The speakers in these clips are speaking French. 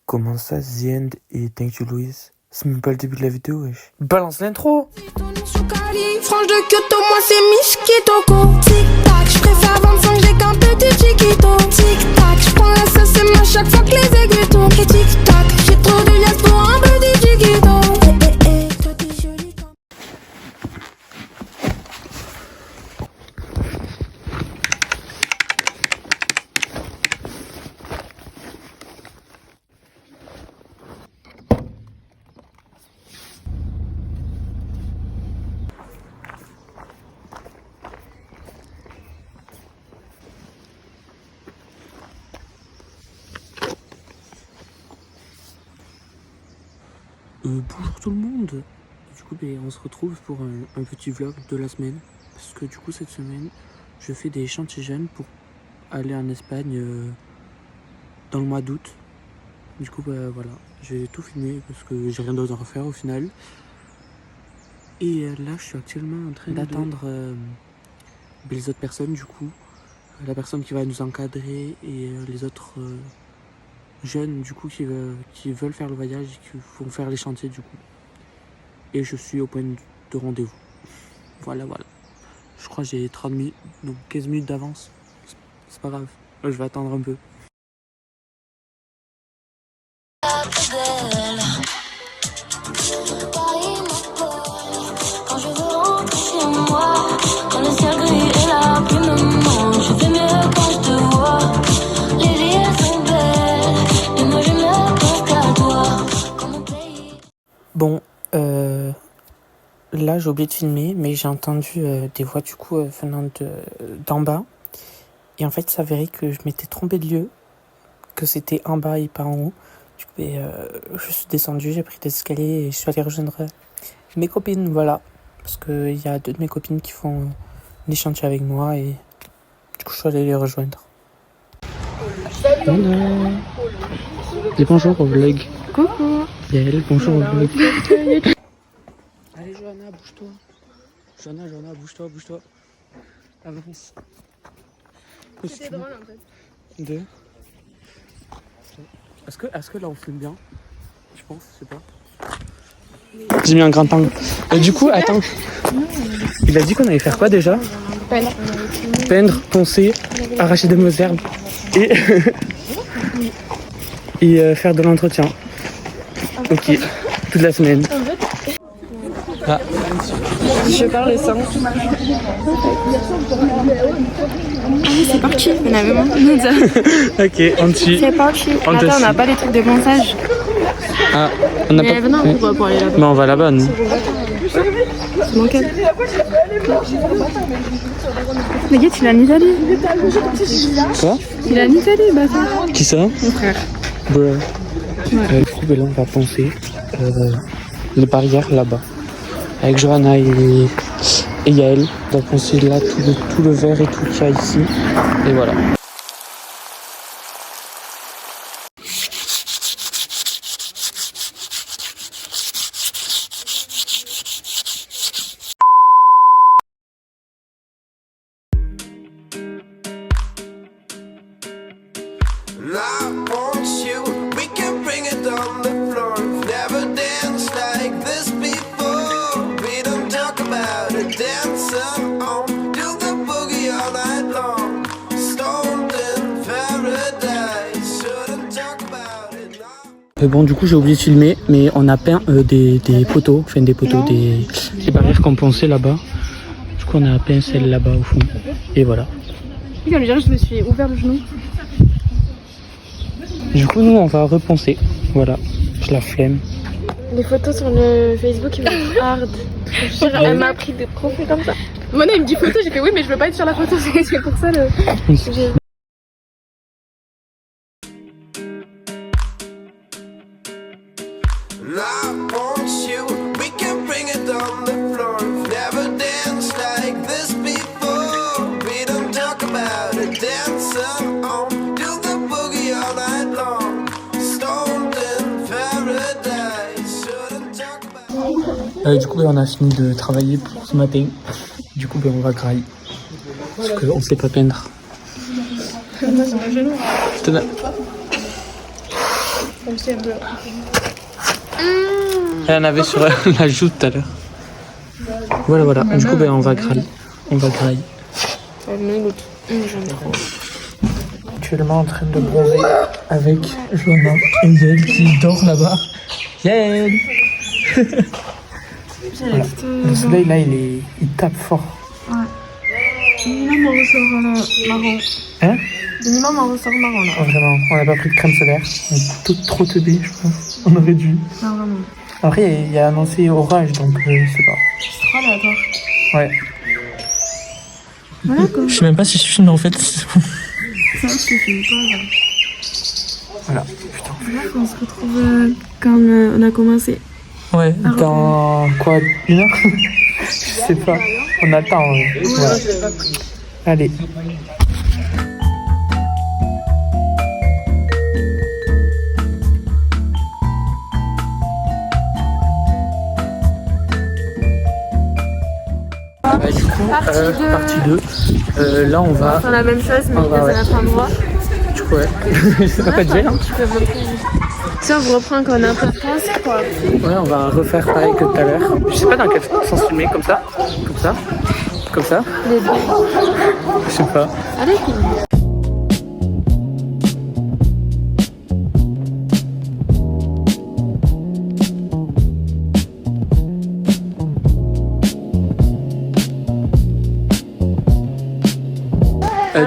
Comment ça, The End et Thank You Louise? C'est même pas le début de la vidéo, wesh. Balance l'intro! Franche de Kyoto, moi c'est Miskitoko. Tic tac, je préfère 25, j'ai qu'un petit chiquito. Tic tac, je prends la sauce et moi chaque fois que les aiguilles tournent. Et tic tac, j'ai trop de liasses pour un petit chiquito. Toi t'es jolie comme... Bonjour tout le monde. Du coup, on se retrouve pour un petit vlog de la semaine. Parce que du coup, cette semaine, je fais des chantiers jeunes pour aller en Espagne dans le mois d'août. Du coup, voilà, j'ai tout filmé parce que j'ai rien d'autre à refaire au final. Et là, je suis actuellement en train d'attendre les autres personnes, du coup. La personne qui va nous encadrer et les autres jeunes, du coup, qui veulent faire le voyage et qui vont faire les chantiers, du coup. Et je suis au point de rendez-vous. Voilà. Je crois que j'ai 30 minutes, donc 15 minutes d'avance. C'est pas grave, je vais attendre un peu. Quand je veux rentrer chez moi, quand le ciel gris et la pluie me manque, je fais mieux quand je te vois. Les vies sont belles, et moi je ne pense qu'à toi. Comme mon pays. Bon, là j'ai oublié de filmer, mais j'ai entendu des voix du coup venant d'en bas. Et en fait, il s'avérait que je m'étais trompé de lieu, que c'était en bas et pas en haut. Du coup, je suis descendu, j'ai pris des escaliers et je suis allé rejoindre mes copines, voilà. Parce qu'il y a deux de mes copines qui font des chantiers avec moi et du coup, je suis allé les rejoindre. Hello. Dis bonjour au vlog. Coucou. Yael, bonjour au vlog. Allez, Johanna, bouge-toi. Johanna, bouge-toi. Avance. C'était drôle en fait. Deux. Est-ce que là on filme bien? Je pense, je sais pas. J'ai mis un grand angle. Du coup, attends. Il a dit qu'on allait faire quoi déjà? Peindre, poncer, arracher des mauvaises herbes et, et faire de l'entretien. Ok, toute la semaine. Ah. Je parle sans. C'est parti, on a vraiment Ok, on tue. C'est parti. Attends, on n'a pas les trucs de montage. Ah, on a Mais pas. venez, on court pour aller là-bas. Mais on va là-bas, nous. C'est mon quel. Le gars, il est en Italie. Quoi? Il est en Italie, bâtard. Qui ça? Mon frère. Bruh. Du coup, là, on va poncer les barrières là-bas. Avec Johanna et Yael. On va poncer là tout le verre et tout qu'il y a ici. Et voilà. I want you, we can bring it on the floor. Never danced like this before. We don't talk about it, dancing on. Do the boogie all night long. Stoned in paradise. Shouldn't talk about it now. Bon, du coup, j'ai oublié de filmer, mais on a peint des poteaux, des barrières qu'on ponçait là-bas. Du coup, on a peint celle là-bas au fond. Et voilà. Et comme je dirais, je me suis ouvert le genou. Du coup, nous, on va reponcer. Voilà, je la flemme. Les photos sur le Facebook, ils vont être hard. Elle m'a appris des profils comme ça. Mon il me dit photo, j'ai fait oui, mais je veux pas être sur la photo, c'est pour ça le. I want you, we can bring it on the floor. Never danced like this before. We don't talk about it, dancing on. Do the boogie all night long. Stoned in paradise. Shouldn't talk about. Du coup, on a fini de travailler pour ce matin. Du coup, on va grailler. Parce qu'on sait pas peindre. Comme si un peu. Elle en avait sur la joue tout à l'heure. Voilà, voilà. Du coup, ben, on va grailler. On va grailler. Elle me goûte. J'aime trop. Actuellement en train de bronzer avec Johanna et Yael qui dort là-bas. Yael. Voilà. Le soleil là il tape fort. Minimum on ressort marron. Hein? Minimum on ressort marron là. Oh, vraiment, on n'a pas pris de crème solaire. On est toutes trop teubées, je pense. On aurait dû. Non, vraiment. Après il y a annoncé orage donc je sais pas. C'est trop aléatoire. Ouais. Voilà quoi. Je sais même pas si je filme en fait. Ça, je te filme pas là. Voilà. Putain. Là, on se retrouve quand on a commencé. Ouais, dans quoi, 1 heure? Je sais pas. On attend. Voilà. Allez. Du coup, partie 2. Là, on va. Faire la même chose, mais va, dans ouais. un autre endroit. Du coup, ouais. C'est pas de gel, hein. Tu peux reprendre. Si on vous reprend quand on est un peu de France, quoi. Ouais, on va refaire pareil que tout à l'heure. Je sais pas dans quel sens filmer, comme ça. Comme ça. Comme ça. Les deux. Je sais pas. Allez,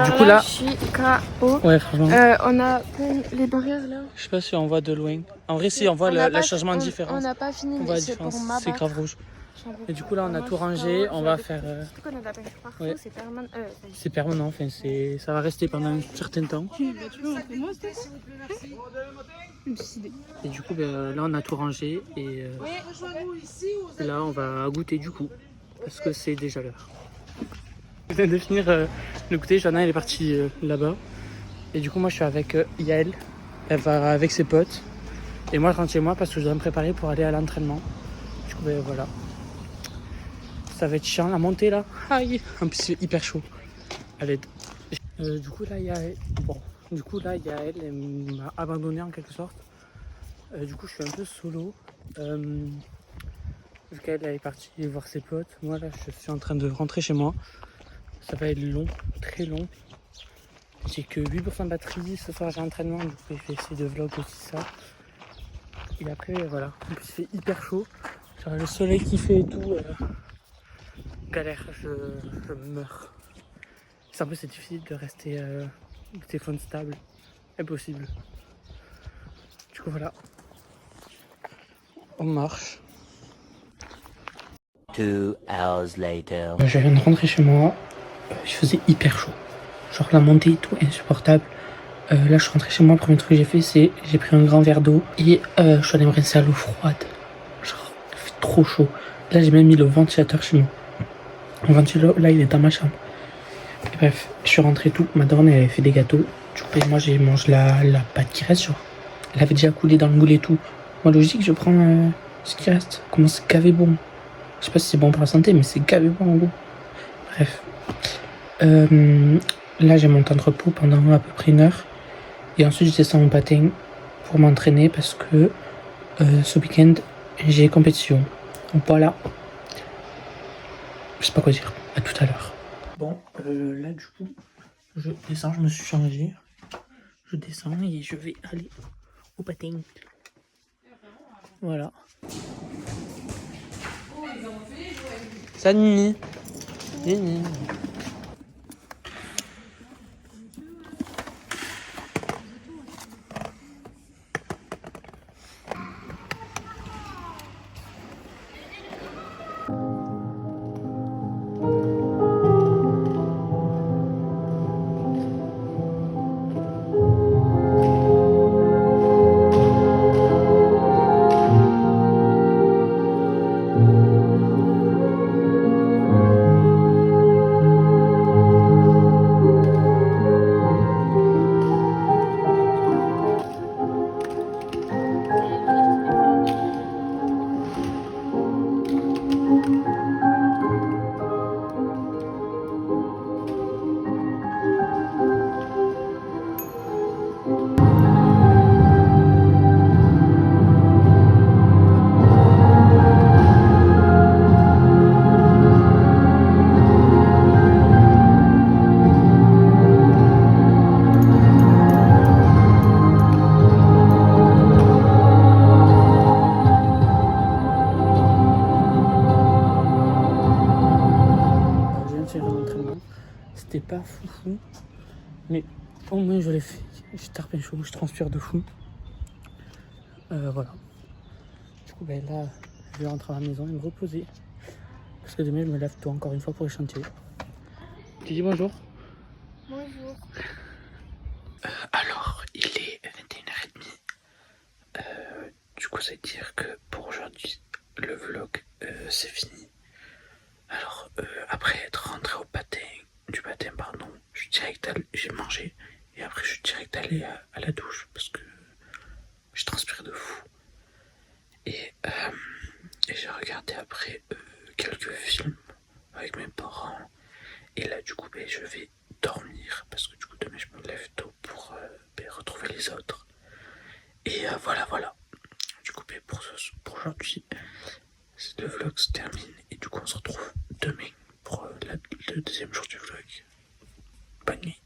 Du coup, là. je suis KO. Ouais, franchement. On a plein les barrières là. Je sais pas si on voit de loin. En vrai, si on voit le changement de différence. On n'a pas fini, On voit mais la c'est pour différence. ma C'est grave rouge. Et du coup, là, on a tout rangé. On va faire. Surtout qu'on a de la peinture partout, Ouais. c'est permanent. C'est permanent, enfin, ça va rester pendant un certain temps. Et du coup, ben, là, on a tout rangé. Et là, on va goûter du coup. Parce que c'est déjà l'heure. Je viens de finir le goûter. Johanna, elle est partie là-bas. Et du coup, moi, je suis avec Yael. Elle va avec ses potes. Et moi, je rentre chez moi parce que je dois me préparer pour aller à l'entraînement. Du coup, ben voilà. Ça va être chiant la montée là. Aïe. En plus, c'est hyper chaud. À l'aide. Du coup, là, Yael. Bon. Du coup, là, Yael, elle m'a abandonné en quelque sorte. Du coup, je suis un peu solo. Vu qu'elle est partie voir ses potes. Moi, là, je suis en train de rentrer chez moi. Ça va être long, très long. J'ai que 8% de batterie. Ce soir, j'ai entraînement. Du coup, je vais essayer de vlog aussi ça. Et après, voilà. En plus, il fait hyper chaud. Genre, le soleil qui fait et tout. Galère, je meurs. C'est un peu difficile de rester le téléphone stable. Impossible. Du coup, voilà. On marche. 2 hours later. Je viens de rentrer chez moi. Il faisait hyper chaud. Genre la montée et tout, insupportable. Là, je suis rentré chez moi. Le premier truc que j'ai fait, c'est j'ai pris un grand verre d'eau et je suis allé me rincer à l'eau froide. Genre, il fait trop chaud. Là, j'ai même mis le ventilateur chez moi. Le ventilateur, là, il est dans ma chambre. Et bref, je suis rentré et tout. Ma daronne, elle avait fait des gâteaux. Du coup, moi, j'ai mangé la pâte qui reste. Genre, elle avait déjà coulé dans le moule et tout. Moi, logique, je prends ce qui reste. Comment c'est gavé bon. Je sais pas si c'est bon pour la santé, mais c'est gavé bon en gros. Bref. Là, j'ai mon temps de repos pendant à peu près 1 heure. Et ensuite, je descends mon patin pour m'entraîner parce que ce week-end, j'ai compétition. Donc voilà. Je sais pas quoi dire. À tout à l'heure. Bon, là, du coup, je descends, je me suis changé. Je descends et je vais aller au patin. Voilà. Salut Nini. Nini. pas fou. Mais au moins je l'ai fait. Je tarpe chaud, je transpire de fou. Voilà. Du coup ben là, je vais rentrer à la maison et me reposer. Parce que demain je me lève tôt encore une fois pour les chantiers. Tu dis bonjour? Bonjour. Alors, il est 21h30. Du coup, ça veut dire que pour aujourd'hui, le vlog, c'est fini. Alors, après être rentré du baptême, j'ai mangé. Et après, je suis direct allé à la douche parce que je transpire de fou. Et j'ai regardé après quelques films avec mes parents. Et là, du coup, ben, je vais dormir parce que du coup, demain, je me lève tôt pour retrouver les autres. Et voilà. Du coup, ben, pour aujourd'hui, le vlog se termine. Et du coup, on se retrouve demain pour le deuxième jour du vlog. Bonne nuit.